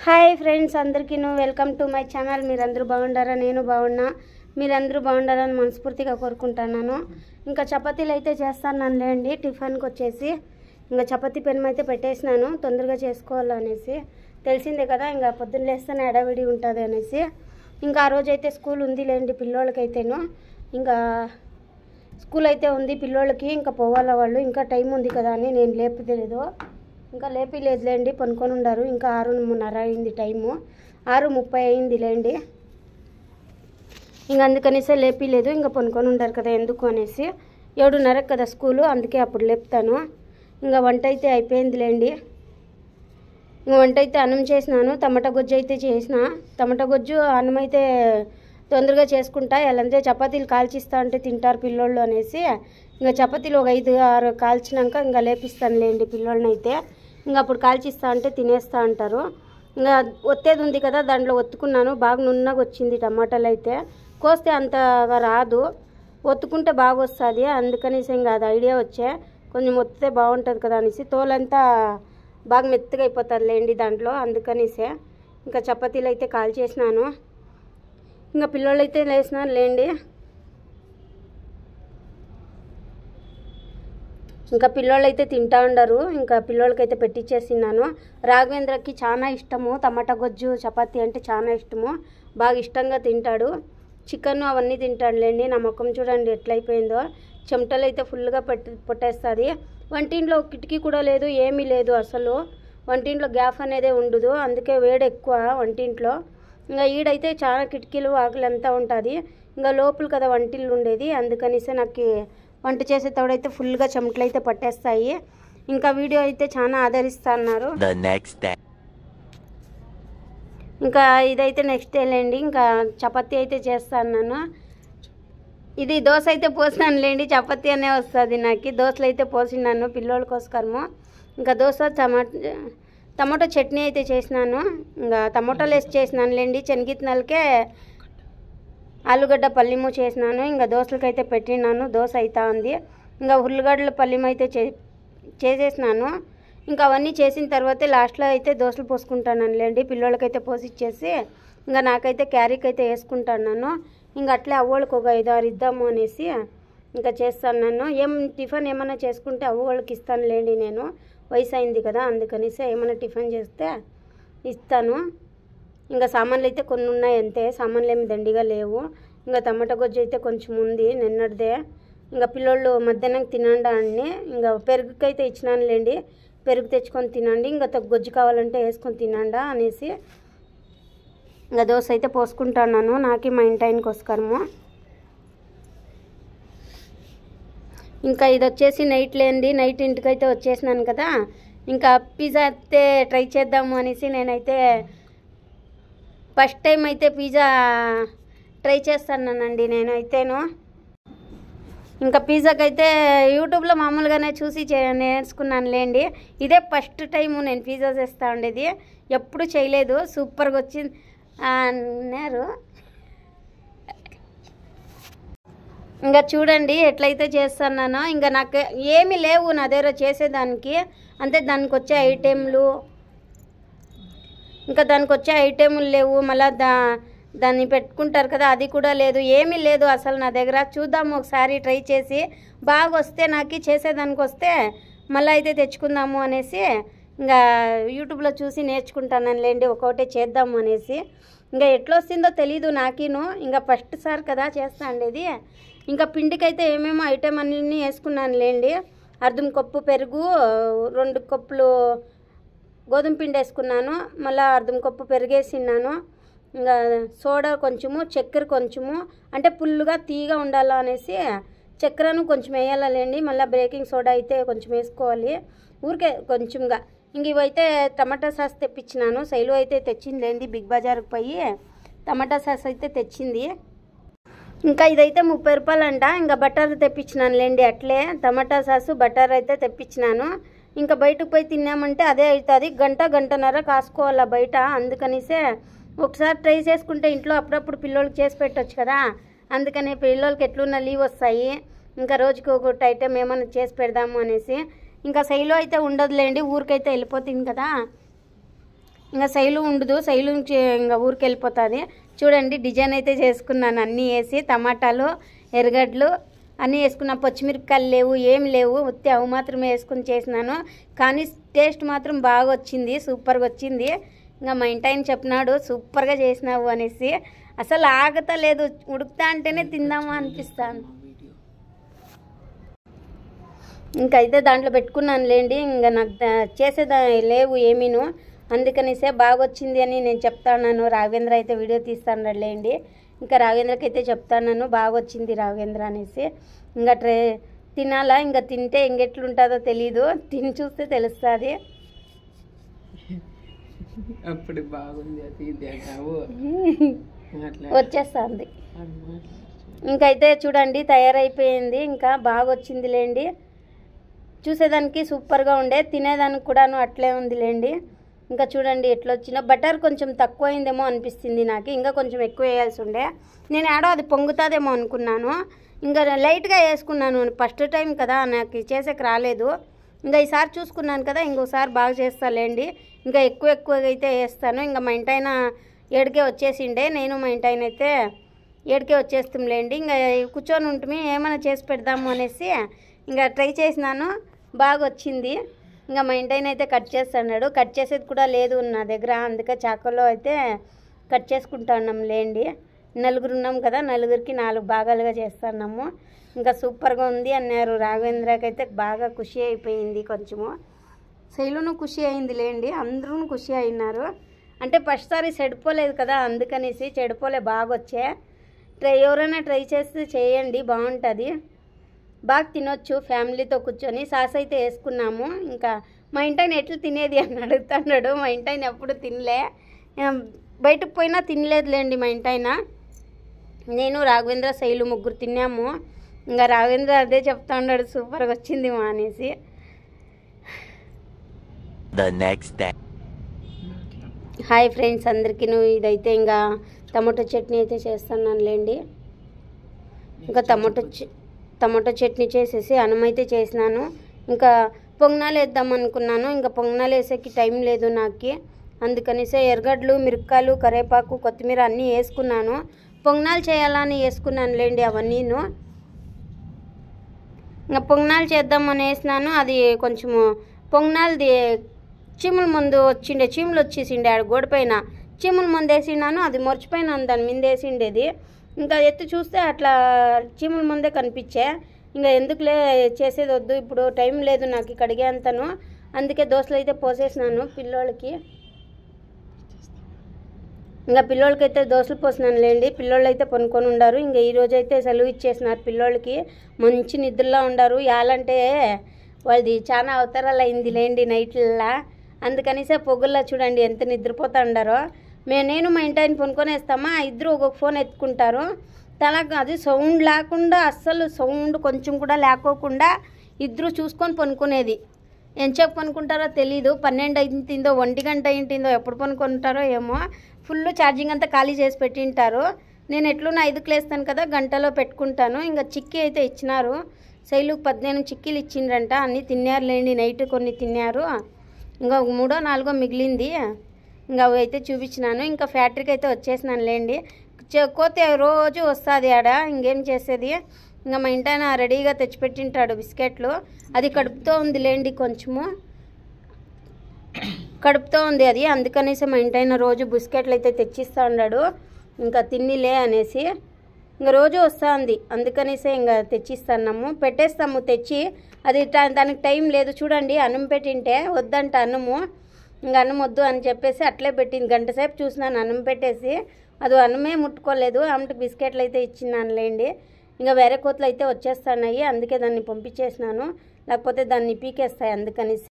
Hi friends, అందరికీ welcome to my channel. మీరందరూ బాగుండారా? నేను బాగున్నా. మీరందరూ బాగుండాలని మనస్ఫూర్తిగా కోరుకుంటున్నాను. ఇంకా చపాతీలు అయితే చేస్తాను లేండి. టిఫిన్కి వచ్చేసి ఇంకా చపాతీ పెనం అయితే పెట్టేసినాను, తొందరగా చేసుకోవాలనేసి. తెలిసిందే కదా, ఇంకా పొద్దున్న లేస్తేనే ఎడవిడి ఉంటుంది అనేసి. ఇంకా ఆ రోజు అయితే స్కూల్ ఉంది లేండి పిల్లోళ్ళకైతేను. ఇంకా స్కూల్ అయితే ఉంది పిల్లోళ్ళకి, ఇంకా పోవాలా వాళ్ళు. ఇంకా టైం ఉంది కదా అని నేను లేపలేదు. ఇంకా లేపిలేదులేండి, పనుకొని ఉండారు. ఇంకా 6:30 అయింది టైము, 6:30 అయింది లేండి. ఇంకా అందుకనేసే లేపిలేదు, ఇంకా పనుకొని ఉండారు కదా ఎందుకు అనేసి. 7:30 కదా స్కూలు, అందుకే అప్పుడు లేపుతాను. ఇంకా వంట అయితే అయిపోయింది లేండి. ఇంకా వంట అయితే అన్నం చేసినాను, టమాటా గొజ్జు అయితే చేసిన. టమాటా గొజ్జు అన్నం అయితే తొందరగా చేసుకుంటా, ఎలాంటే చపాతీలు కాల్చిస్తా అంటే తింటారు పిల్లోళ్ళు అనేసి. ఇంకా చపాతీలు ఒక 5-6 కాల్చినాక ఇంకా లేపిస్తాను లేండి పిల్లోళ్ళని అయితే. ఇంకా అప్పుడు కాల్చిస్తా అంటే తినేస్తూ అంటారు. ఇంకా ఒత్తేది ఉంది కదా, దాంట్లో ఒత్తుకున్నాను. బాగా నున్నగా వచ్చింది టమాటాలు అయితే. కోస్తే అంతగా రాదు, ఒత్తుకుంటే బాగా వస్తుంది. అందుకనేసి ఇంకా అది ఐడియా వచ్చే, కొంచెం ఒత్తితే బాగుంటుంది కదా అనేసి. తోలంతా బాగా మెత్తగా అయిపోతుంది లేండి దాంట్లో, అందుకనేసే. ఇంకా చపాతీలు అయితే కాల్చేసినాను. ఇంకా పిల్లోళ్ళు అయితే లేచినారు లేండి. ఇంకా పిల్లోళ్ళు అయితే తింటా ఉండరు. ఇంకా పిల్లోళ్ళకైతే పెట్టించేసినాను. రాఘవేంద్రకి చాలా ఇష్టము టమాటా గొజ్జు చపాతీ అంటే, చాలా ఇష్టము. బాగా ఇష్టంగా తింటాడు. చికెన్ అవన్నీ తింటాడులేండి. నా ముఖం చూడండి ఎట్లయిపోయిందో, చెమటలు అయితే ఫుల్గా పొట్టేస్తుంది. వంటింట్లో కిటికీ కూడా లేదు, ఏమీ లేదు అసలు. వంటింట్లో గ్యాప్ అనేదే ఉండదు, అందుకే వేడి ఎక్కువ వంటింట్లో. ఇంకా ఈడైతే చాలా కిటికీలు ఆకులంతా ఉంటుంది. ఇంకా లోపల కదా వంటిల్లు ఉండేది, అందుకనిసే నాకు వంట చేసేటప్పుడైతే ఫుల్గా చెమటలు అయితే పట్టేస్తాయి. ఇంకా వీడియో అయితే చాలా ఆదరిస్తున్నారు. ఇంకా ఇదైతే నెక్స్ట్ డే లేండి. ఇంకా చపాతీ అయితే చేస్తాను. ఇది దోశ అయితే పోసినాను లేండి, చపాతీ అనే వస్తుంది నాకు. దోశలు అయితే పోసినాను పిల్లోళ్ళ కోసము. ఇంకా దోశ టమాటో చట్నీ అయితే చేసినాను. ఇంకా టమాటోలు వేసి చేసినాను లేండి. శనగిత్తనాలకే ఆలుగడ్డ పల్లిము చేసినాను. ఇంకా దోశలకైతే పెట్టినాను, దోశ అవుతా ఉంది. ఇంకా ఉల్లిగడ్డల పల్లిము అయితే చేసేసినాను. ఇంకా అవన్నీ చేసిన తర్వాతే లాస్ట్లో అయితే దోశలు పోసుకుంటాను లేండి. పిల్లోళ్ళకైతే పోసి ఇచ్చేసి ఇంకా నాకైతే క్యారీకి అయితే వేసుకుంటాను. ఇంకా అట్లే అవ్వళ్ళకి ఒక 5-6 ఇద్దాము అనేసి ఇంకా చేస్తాను. టిఫిన్ ఏమైనా చేసుకుంటే అవ్వళ్ళకి ఇస్తాను లేండి. నేను వయసు అయింది కదా, అందుకనేసి ఏమైనా టిఫిన్ చేస్తే ఇస్తాను. ఇంకా సామాన్లు అయితే కొన్ని ఉన్నాయి అంతే, సామాన్లు ఏమి దండిగా లేవు. ఇంకా టమాటా గొజ్జు అయితే కొంచెం ఉంది నిన్నటిదే. ఇంకా పిల్లోళ్ళు మధ్యాహ్నం తినండి అని ఇంకా పెరుగుకైతే ఇచ్చినాను లేండి. పెరుగు తెచ్చుకొని తినండి, ఇంకా గొజ్జు కావాలంటే వేసుకొని తినండా అనేసి. ఇంకా దోశ అయితే పోసుకుంటున్నాను, నాకే మా ఇంటి ఆయనకి వస్తాము. ఇంకా ఇది వచ్చేసి నైట్ లేండి, నైట్ ఇంటికైతే వచ్చేసినాను కదా. ఇంకా పిజ్జా అయితే ట్రై చేద్దాము అనేసి నేనైతే ఫస్ట్ టైం అయితే పిజ్జా ట్రై చేస్తానండి నేనైతేను. ఇంకా పిజ్జాకైతే యూట్యూబ్లో మామూలుగానే చూసి నేర్చుకున్నాను లేండి. ఇదే ఫస్ట్ టైము నేను పిజ్జా చేస్తూ ఉండేది, ఎప్పుడు చేయలేదు. సూపర్గా వచ్చింది అన్నారు. ఇంకా చూడండి ఎట్లయితే చేస్తున్నానో. ఇంకా నాకు ఏమీ లేవు నా దగ్గర చేసేదానికి, అంతే. దానికి వచ్చే ఐటెంలు, ఇంకా దానికి వచ్చే ఐటెంలు లేవు. మళ్ళీ దాన్ని పెట్టుకుంటారు కదా, అది కూడా లేదు, ఏమీ లేదు అసలు నా దగ్గర. చూద్దాము ఒకసారి ట్రై చేసి, బాగా వస్తే నాకు చేసేదానికి వస్తే మళ్ళీ అయితే తెచ్చుకుందాము అనేసి ఇంకా యూట్యూబ్లో చూసి నేర్చుకుంటాను లేండి, ఒక్కొక్కటే చేద్దాము అనేసి. ఇంకా ఎట్లా వస్తుందో తెలీదు నాకిను, ఇంకా ఫస్ట్ సార్ కదా చేస్తా ఉండేది. ఇంకా పిండికైతే ఏమేమో ఐటెం అన్నీ వేసుకున్నాను లేండి. 1/2 కప్పు పెరుగు, 2 కప్పులు గోధుమ పిండి వేసుకున్నాను, మళ్ళీ 1/2 కప్పు పెరిగేసినాను. ఇంకా సోడా కొంచెము, చక్కెర కొంచెము, అంటే పుల్లుగా తీగా ఉండాలా అనేసి చక్కెరను కొంచెం వేయాలండి. మళ్ళీ బేకింగ్ సోడా అయితే కొంచెం వేసుకోవాలి, ఊరికే కొంచెంగా. ఇంక ఇవైతే టమాటా సాస్ తెప్పించినాను. శైలు అయితే తెచ్చిందిలేండి, బిగ్ బజార్కి పోయి టమాటా సాస్ అయితే తెచ్చింది. ఇంకా ఇదైతే 30 రూపాయలు అంట. ఇంకా బటర్ తెప్పించినాను లేండి, అట్లే టమాటా సాసు బటర్ అయితే తెప్పించినాను. ఇంకా బయటకు పోయి తిన్నామంటే అదే అవుతుంది, గంటన్నర కాసుకోవాలా బయట. అందుకనిసే ఒకసారి ట్రై చేసుకుంటే ఇంట్లో అప్పుడప్పుడు పిల్లోళ్ళకి చేసి పెట్టవచ్చు కదా, అందుకని పిల్లోళ్ళకి ఎట్లున్న లీవ్ వస్తాయి. ఇంకా రోజుకి ఒకటి ఐటెం ఏమైనా చేసి పెడదాము అనేసి. ఇంకా శైలు అయితే ఉండదులేండి, ఊరికైతే వెళ్ళిపోతుంది కదా. ఇంకా శైలు ఉండదు, శైలు ఇంకా ఊరికి వెళ్ళిపోతుంది. చూడండి డిజైన్ అయితే చేసుకున్నాను, అన్నీ వేసి టమాటాలు ఎర్రగడ్డలు అన్నీ వేసుకున్నా. పచ్చిమిరపకాయలు లేవు, ఏం లేవు, ఉత్తి అవి మాత్రమే వేసుకుని చేసినాను. కానీ టేస్ట్ మాత్రం బాగా వచ్చింది, సూపర్గా వచ్చింది. ఇంకా మా ఇంటి ఆయన చెప్పినాడు సూపర్గా చేసినావు అనేసి. అసలు ఆగతా లేదు, ఉడుకుతా అంటేనే తిందామా అనిపిస్తాను. ఇంకైతే దాంట్లో పెట్టుకున్నాను లేండి. ఇంకా నాకు చేసేదా లేవు ఏమీను, అందుకనిసే బాగా వచ్చింది అని నేను చెప్తాను. రాఘవేంద్ర అయితే వీడియో తీస్తాను లేండి. ఇంకా రాఘవేంద్రకి అయితే చెప్తాను బాగా వచ్చింది రాఘవేంద్ర అనేసి. ఇంకా తినాలా, ఇంకా తింటే ఇంకెట్లుంటుందో తెలీదు, తిని చూస్తే తెలుస్తుంది. అప్పుడు బాగుంది వచ్చేస్తుంది. ఇంకైతే చూడండి తయారైపోయింది, ఇంకా బాగా వచ్చింది లేండి. చూసేదానికి సూపర్గా ఉండే, తినేదానికి కూడాను అట్లే ఉంది లేండి. ఇంకా చూడండి ఎట్లా వచ్చినా. బటర్ కొంచెం తక్కువ అయిందేమో అనిపిస్తుంది నాకు, ఇంకా కొంచెం ఎక్కువ వేయాల్సి ఉండే. నేను ఆడో అది పొంగుతుందేమో అనుకున్నాను, ఇంకా లైట్గా వేసుకున్నాను. ఫస్ట్ టైం కదా నాకు చేసేకి రాలేదు. ఇంకా ఈసారి చూసుకున్నాను కదా, ఇంకోసారి బాగా చేస్తాలేండి. ఇంకా ఎక్కువగా అయితే వేస్తాను. ఇంకా మా ఇంటి ఆయన 7కే వచ్చేసిండే, నేను మా ఇంటి ఆయన అయితే 7కే వచ్చేస్తాంలేండి. ఇంకా కూర్చొని ఉంటుంది ఏమైనా చేసి పెడదాము అనేసి ఇంకా ట్రై చేసినాను, బాగా వచ్చింది. ఇంకా మా ఇంటి ఆయన అయితే కట్ చేస్తున్నాడు. కట్ చేసేది కూడా లేదు నా దగ్గర, అందుకే చాకులో అయితే కట్ చేసుకుంటా ఉన్నాం లేండి. 4 ఉన్నాం కదా, 4కి 4 భాగాలుగా చేస్తున్నాము. ఇంకా సూపర్గా ఉంది అన్నారు. రాఘవేంద్రకి అయితే బాగా ఖుషి అయిపోయింది, కొంచెము శైలును ఖుషి అయింది లేండి, అందరూ ఖుషి అయినారు. అంటే ఫస్ట్ సారి చెడిపోలేదు కదా, అందుకనేసి చెడిపోలే, బాగా వచ్చే. ఎవరైనా ట్రై చేస్తే చేయండి, బాగుంటుంది, బాగా తినొచ్చు ఫ్యామిలీతో కూర్చొని. సాస్ అయితే వేసుకున్నాము. ఇంకా మా ఇంటాయన ఎట్లా తినేది అని అడుగుతున్నాడు. మా ఇంటాయన ఎప్పుడు తినలే, బయటకు పోయినా తినలేదులేండి మా ఇంటాయన. నేను రాఘవేంద్ర శైలు ముగ్గురు తిన్నాము. ఇంకా రాఘవేంద్ర అదే చెప్తా ఉన్నాడు సూపర్గా వచ్చింది మా అనేసి. హాయ్ ఫ్రెండ్స్ అందరికీ, ఇదైతే ఇంకా టమాటో చట్నీ అయితే చేస్తున్నాను లేండి. ఇంకా టమాటో చట్నీ చేసేసి అన్నం అయితే చేసినాను. ఇంకా పొంగనాలు వేద్దాం అనుకున్నాను, ఇంకా పొంగనాలు వేసేకి టైం లేదు నాకు, అందుకనిసే ఎర్రగడ్డలు మిరపకాయలు కరివేపాకు కొత్తిమీర అన్నీ వేసుకున్నాను. పొంగనాలు చేయాలని వేసుకున్నాను లేండి అవన్నీను. ఇంకా పొంగనాలు చేద్దామని వేసినాను. అది కొంచెము పొంగనాలది చీముల ముందు వచ్చిండే, చీములు వచ్చేసిండే ఆడ గోడ పైన చీముల ముందు వేసినాను. అది మర్చిపోయినాను దాని మీద వేసిండేది. ఇంకా ఎత్తి చూస్తే అట్లా చీముల ముందే కనిపించే. ఇంకా ఎందుకులే చేసేది వద్దు, ఇప్పుడు టైం లేదు నాకు కడిగే అంతను, అందుకే దోశలు అయితే పోసేసినాను పిల్లోళ్ళకి. ఇంకా పిల్లోళ్ళకైతే దోశలు పోసినాను లేండి. పిల్లోళ్ళు అయితే పనుకొని ఉండారు. ఇంకా ఈరోజు అయితే సెలవు ఇచ్చేసినారు పిల్లోళ్ళకి, మంచి నిద్రలో ఉండారు. యాలంటే వాళ్ళది చాలా అవతారాలు అయింది లేండి నైట్లలా, అందుకనిసే పొగుల్లో చూడండి ఎంత నిద్రపోతా ఉండారో. నేను మా ఇంటి ఆయన పనుకొనేస్తామా, ఇద్దరు ఒక్కొక్క ఫోన్ ఎత్తుకుంటారు. అది సౌండ్ లేకుండా, అస్సలు సౌండ్ కొంచెం కూడా లేకోకుండా ఇద్దరు చూసుకొని పనుకునేది. ఎంతసేపు పనుకుంటారో తెలీదు, 12 అయిందో 1 గంట అయిందో, ఎప్పుడు పనుకుంటారో ఏమో. ఫుల్ ఛార్జింగ్ అంతా ఖాళీ చేసి పెట్టింటారు. నేను ఎట్లున్నా 5కి లేస్తాను కదా, గంటలో పెట్టుకుంటాను. ఇంకా చిక్కీ అయితే ఇచ్చినారు, శైలుకు 18 చిక్కీలు ఇచ్చిండ్రంట. అన్నీ తిన్నారు లేండి, నైట్ కొన్ని తిన్నారు. ఇంకా 3 or 4 మిగిలింది, ఇంకా అవి అయితే చూపించినాను. ఇంకా ఫ్యాక్టరీకి అయితే వచ్చేసినాను లేండి. కోతే రోజు వస్తుంది ఆడ, ఇంకేం చేసేది. ఇంకా మా ఇంటాయన రెడీగా తెచ్చిపెట్టింటాడు బిస్కెట్లు. అది కడుపుతో ఉంది లేండి, కొంచెము కడుపుతో ఉంది అది, అందుకనేసి మా ఇంటాయన రోజు బిస్కెట్లు అయితే తెచ్చిస్తూ ఉన్నాడు. ఇంకా తిన్నిలే అనేసి ఇంకా రోజు వస్తుంది, అందుకనేసి ఇంకా తెచ్చిస్తున్నాము. పెట్టేస్తాము తెచ్చి, అది దానికి టైం లేదు చూడండి. అన్నం పెట్టింటే వద్దంట అన్నము, ఇంకా అన్నం వద్దు అని చెప్పేసి అట్లే పెట్టింది. గంట సేపు చూసినాను అన్నం పెట్టేసి, అది అన్నమే ముట్టుకోలేదు. ఆమెకు బిస్కెట్లు అయితే ఇచ్చినాను లేండి. ఇంకా వేరే కోతలు అయితే వచ్చేస్తున్నాయి, అందుకే దాన్ని పంపించేసినాను, లేకపోతే దాన్ని పీకేస్తాయి అందుకనేసి.